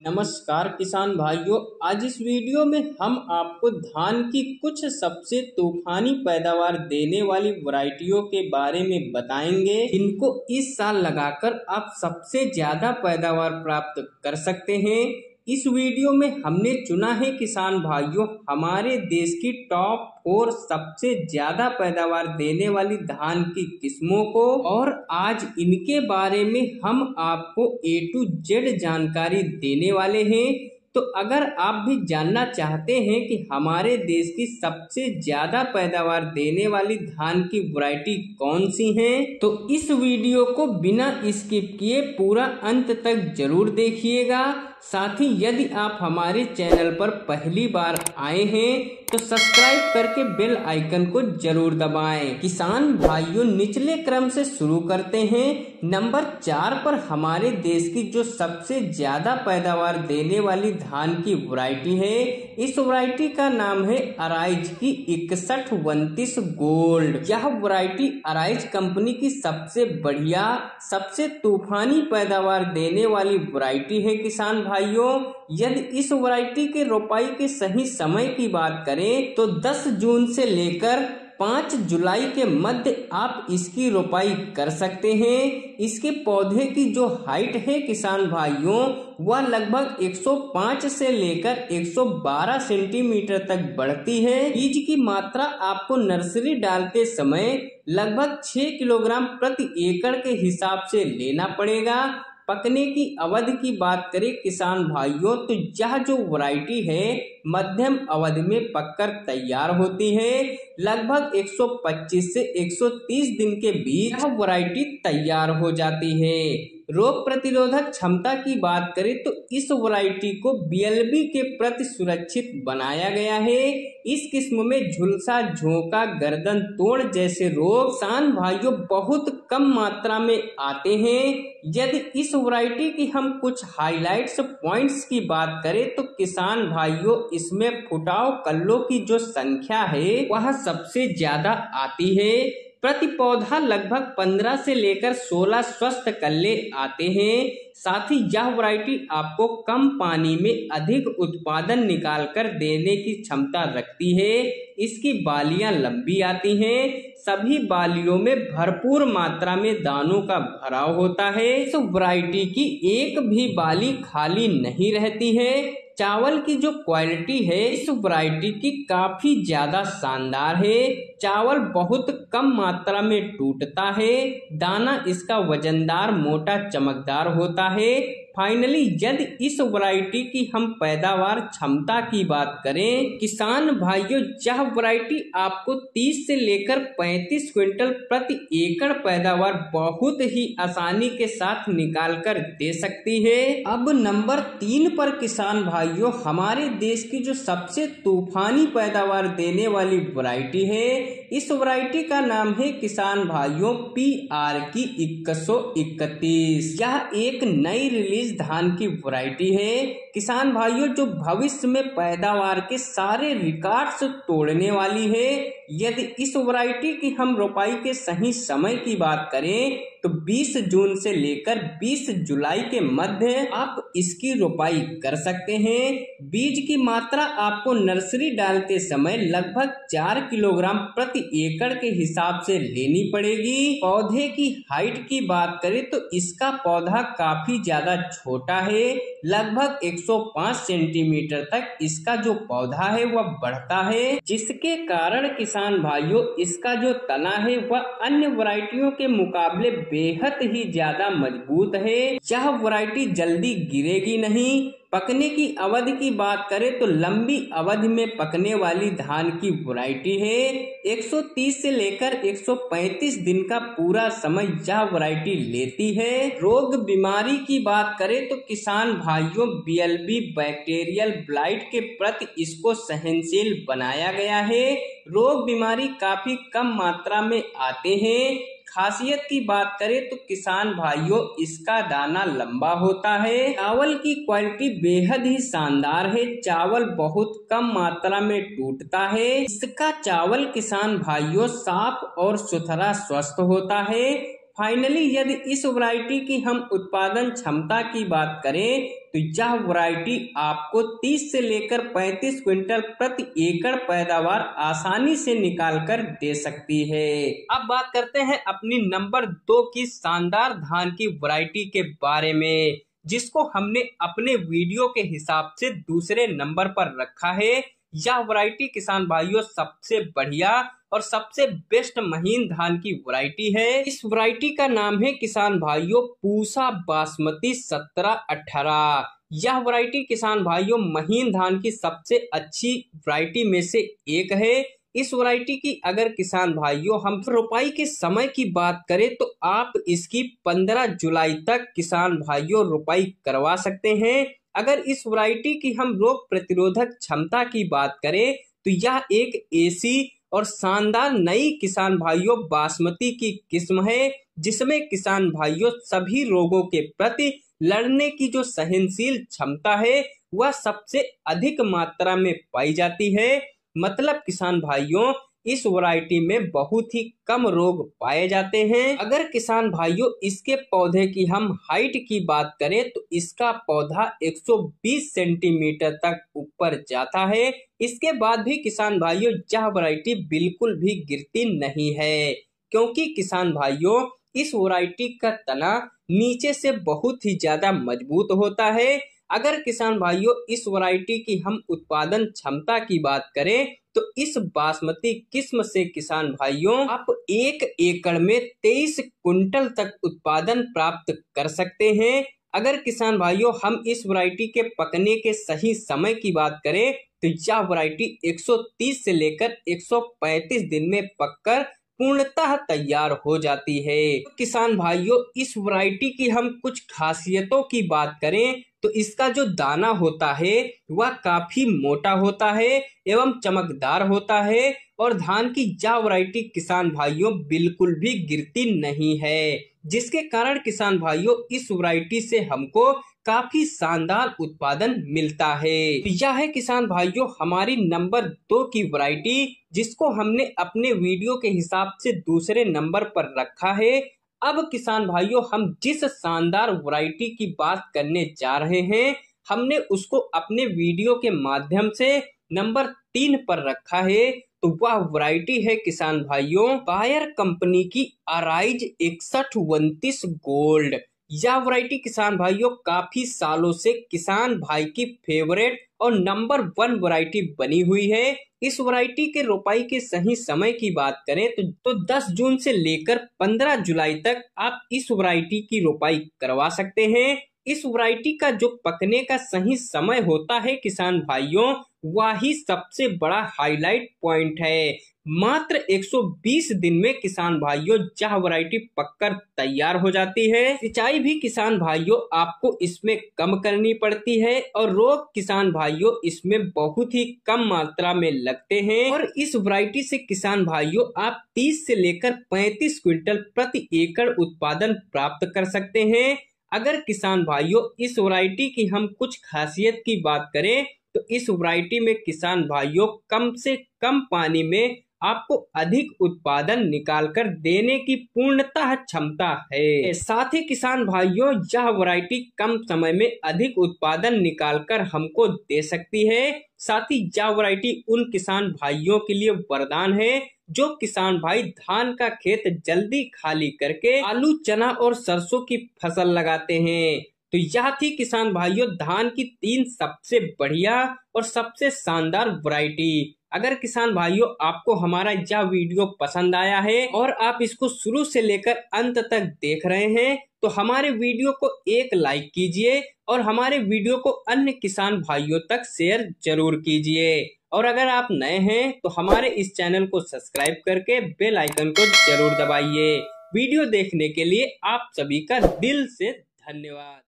नमस्कार किसान भाइयों। आज इस वीडियो में हम आपको धान की कुछ सबसे तूफानी पैदावार देने वाली वैरायटियों के बारे में बताएंगे, इनको इस साल लगाकर आप सबसे ज्यादा पैदावार प्राप्त कर सकते हैं। इस वीडियो में हमने चुना है किसान भाइयों हमारे देश की टॉप 4 सबसे ज्यादा पैदावार देने वाली धान की किस्मों को, और आज इनके बारे में हम आपको A to Z जानकारी देने वाले हैं। तो अगर आप भी जानना चाहते हैं कि हमारे देश की सबसे ज्यादा पैदावार देने वाली धान की वैरायटी कौन सी हैं, तो इस वीडियो को बिना स्किप किए पूरा अंत तक जरूर देखिएगा। साथ ही यदि आप हमारे चैनल पर पहली बार आए हैं तो सब्सक्राइब करके बेल आइकन को जरूर दबाएं। किसान भाइयों, निचले क्रम से शुरू करते हैं। नंबर 4 पर हमारे देश की जो सबसे ज्यादा पैदावार देने वाली धान की वैरायटी है, इस वैरायटी का नाम है अराइज की 6129 गोल्ड। यह वैरायटी अराइज कंपनी की सबसे बढ़िया, सबसे तूफानी पैदावार देने वाली वैरायटी है। किसान भाइयों, यदि इस वैरायटी के रोपाई के सही समय की बात करें तो 10 जून से लेकर 5 जुलाई के मध्य आप इसकी रोपाई कर सकते हैं। इसके पौधे की जो हाइट है किसान भाइयों, वह लगभग 105 से लेकर 112 सेंटीमीटर तक बढ़ती है। बीज की मात्रा आपको नर्सरी डालते समय लगभग 6 किलोग्राम प्रति एकड़ के हिसाब से लेना पड़ेगा। पकने की अवधि की बात करें किसान भाइयों, तो यह जो वैरायटी है मध्यम अवधि में पककर तैयार होती है। लगभग 125 से 130 दिन के बीच यह वैरायटी तैयार हो जाती है। रोग प्रतिरोधक क्षमता की बात करें तो इस वैरायटी को BLB के प्रति सुरक्षित बनाया गया है। इस किस्म में झुलसा, झोंका, गर्दन तोड़ जैसे रोग किसान भाइयों बहुत कम मात्रा में आते हैं। यदि इस वैरायटी की हम कुछ हाइलाइट्स पॉइंट्स की बात करें तो किसान भाइयों, इसमें फुटाव कल्लों की जो संख्या है वह सबसे ज्यादा आती है। प्रति पौधा लगभग 15 से लेकर 16 स्वस्थ कल्ले आते हैं। साथ ही यह वैरायटी आपको कम पानी में अधिक उत्पादन निकाल कर देने की क्षमता रखती है। इसकी बालियां लंबी आती हैं। सभी बालियों में भरपूर मात्रा में दानों का भराव होता है। इस वैरायटी की एक भी बाली खाली नहीं रहती है। चावल की जो क्वालिटी है इस वैरायटी की काफी ज्यादा शानदार है। चावल बहुत कम मात्रा में टूटता है। दाना इसका वजनदार, मोटा, चमकदार होता है। फाइनली यदि इस वैरायटी की हम पैदावार क्षमता की बात करें किसान भाइयों, यह वैरायटी आपको 30 से लेकर 35 क्विंटल प्रति एकड़ पैदावार बहुत ही आसानी के साथ निकाल कर दे सकती है। अब नंबर 3 पर किसान भाइयों हमारे देश की जो सबसे तूफानी पैदावार देने वाली वैरायटी है, इस वैरायटी का नाम है किसान भाइयों PR की 2131। यह एक नई रिलीज धान की वैरायटी है। किसान भाइयों, जो भविष्य में पैदावार के सारे रिकॉर्ड्स तोड़ने वाली है। यदि इस वैरायटी की हम रोपाई के सही समय की बात करें तो 20 जून से लेकर 20 जुलाई के मध्य आप इसकी रोपाई कर सकते हैं। बीज की मात्रा आपको नर्सरी डालते समय लगभग 4 किलोग्राम प्रति एकड़ के हिसाब से लेनी पड़ेगी। पौधे की हाइट की बात करें तो इसका पौधा काफी ज्यादा छोटा है। लगभग 105 सेंटीमीटर तक इसका जो पौधा है वह बढ़ता है, जिसके कारण किसान भाइयों इसका जो तना है वह अन्य वैरायटियों के मुकाबले बेहद ही ज्यादा मजबूत है। यह वैरायटी जल्दी गिरेगी नहीं। पकने की अवधि की बात करें तो लंबी अवधि में पकने वाली धान की वैरायटी है। 130 से लेकर 135 दिन का पूरा समय यह वैरायटी लेती है। रोग बीमारी की बात करें तो किसान भाइयों BLB बैक्टीरियल ब्लाइट के प्रति इसको सहनशील बनाया गया है। रोग बीमारी काफी कम मात्रा में आते हैं। खासियत की बात करें तो किसान भाइयों इसका दाना लंबा होता है। चावल की क्वालिटी बेहद ही शानदार है। चावल बहुत कम मात्रा में टूटता है। इसका चावल किसान भाइयों साफ और सुथरा स्वस्थ होता है। फाइनली यदि इस वैरायटी की हम उत्पादन क्षमता की बात करें तो यह वैरायटी आपको 30 से लेकर 35 क्विंटल प्रति एकड़ पैदावार आसानी से निकाल कर दे सकती है। अब बात करते हैं अपनी नंबर 2 की शानदार धान की वैरायटी के बारे में, जिसको हमने अपने वीडियो के हिसाब से दूसरे नंबर पर रखा है। यह वैरायटी किसान भाइयों सबसे बढ़िया और सबसे बेस्ट महीन धान की वैरायटी है। इस वैरायटी का नाम है किसान भाइयों पूसा बासमती 1718। यह वैरायटी किसान भाइयों महीन धान की सबसे अच्छी वैरायटी में से एक है। इस वैरायटी की अगर किसान भाइयों हम रोपाई के समय की बात करें तो आप इसकी 15 जुलाई तक किसान भाइयों रोपाई करवा सकते हैं। अगर इस वैरायटी की हम रोग प्रतिरोधक क्षमता की बात करें तो यह एक ऐसी और शानदार नई किसान भाइयों बासमती की किस्म है जिसमें किसान भाइयों सभी रोगों के प्रति लड़ने की जो सहनशील क्षमता है वह सबसे अधिक मात्रा में पाई जाती है। मतलब किसान भाइयों इस वैरायटी में बहुत ही कम रोग पाए जाते हैं। अगर किसान भाइयों इसके पौधे की हम हाइट की बात करें तो इसका पौधा 120 सेंटीमीटर तक ऊपर जाता है। इसके बाद भी किसान भाइयों यह वैरायटी बिल्कुल भी गिरती नहीं है, क्योंकि किसान भाइयों इस वैरायटी का तना नीचे से बहुत ही ज्यादा मजबूत होता है। अगर किसान भाइयों इस वैरायटी की हम उत्पादन क्षमता की बात करें तो इस बासमती किस्म से किसान भाइयों आप 1 एकड़ में 23 कुंटल तक उत्पादन प्राप्त कर सकते हैं। अगर किसान भाइयों हम इस वैरायटी के पकने के सही समय की बात करें तो यह वैरायटी 130 से लेकर 135 दिन में पककर पूर्णतः तैयार हो जाती है। किसान भाइयों इस वैरायटी की हम कुछ खासियतों की बात करें तो इसका जो दाना होता है वह काफी मोटा होता है एवं चमकदार होता है और धान की यह वैरायटी किसान भाइयों बिल्कुल भी गिरती नहीं है, जिसके कारण किसान भाइयों इस वैरायटी से हमको काफी शानदार उत्पादन मिलता है। यह है किसान भाइयों हमारी नंबर 2 की वैरायटी, जिसको हमने अपने वीडियो के हिसाब से दूसरे नंबर पर रखा है। अब किसान भाइयों हम जिस शानदार वैरायटी की बात करने जा रहे हैं हमने उसको अपने वीडियो के माध्यम से नंबर 3 पर रखा है। तो वह वैरायटी है किसान भाइयों बायर कंपनी की अराइज 6129 गोल्ड। यह वैरायटी किसान भाइयों काफी सालों से किसान भाई की फेवरेट और नंबर 1 वैरायटी बनी हुई है। इस वैरायटी के रोपाई के सही समय की बात करें तो 10 जून से लेकर 15 जुलाई तक आप इस वैरायटी की रोपाई करवा सकते हैं। इस वैरायटी का जो पकने का सही समय होता है किसान भाइयों वही सबसे बड़ा हाईलाइट पॉइंट है। मात्र 120 दिन में किसान भाइयों यह वैरायटी पककर तैयार हो जाती है। सिंचाई भी किसान भाइयों आपको इसमें कम करनी पड़ती है और रोग किसान भाइयों इसमें बहुत ही कम मात्रा में लगते हैं और इस वैरायटी से किसान भाइयों आप 30 से लेकर 35 क्विंटल प्रति एकड़ उत्पादन प्राप्त कर सकते हैं। अगर किसान भाइयों इस वैरायटी की हम कुछ खासियत की बात करें तो इस वैरायटी में किसान भाइयों कम से कम पानी में आपको अधिक उत्पादन निकालकर देने की पूर्णतः क्षमता है। साथ ही किसान भाइयों यह वैरायटी कम समय में अधिक उत्पादन निकालकर हमको दे सकती है। साथ ही यह वैरायटी उन किसान भाइयों के लिए वरदान है जो किसान भाई धान का खेत जल्दी खाली करके आलू, चना और सरसों की फसल लगाते हैं। तो यह थी किसान भाइयों धान की 3 सबसे बढ़िया और सबसे शानदार वैरायटी। अगर किसान भाइयों आपको हमारा यह वीडियो पसंद आया है और आप इसको शुरू से लेकर अंत तक देख रहे हैं तो हमारे वीडियो को एक लाइक कीजिए और हमारे वीडियो को अन्य किसान भाइयों तक शेयर जरूर कीजिए। और अगर आप नए हैं तो हमारे इस चैनल को सब्सक्राइब करके बेल आइकन को जरूर दबाइए। वीडियो देखने के लिए आप सभी का दिल से धन्यवाद।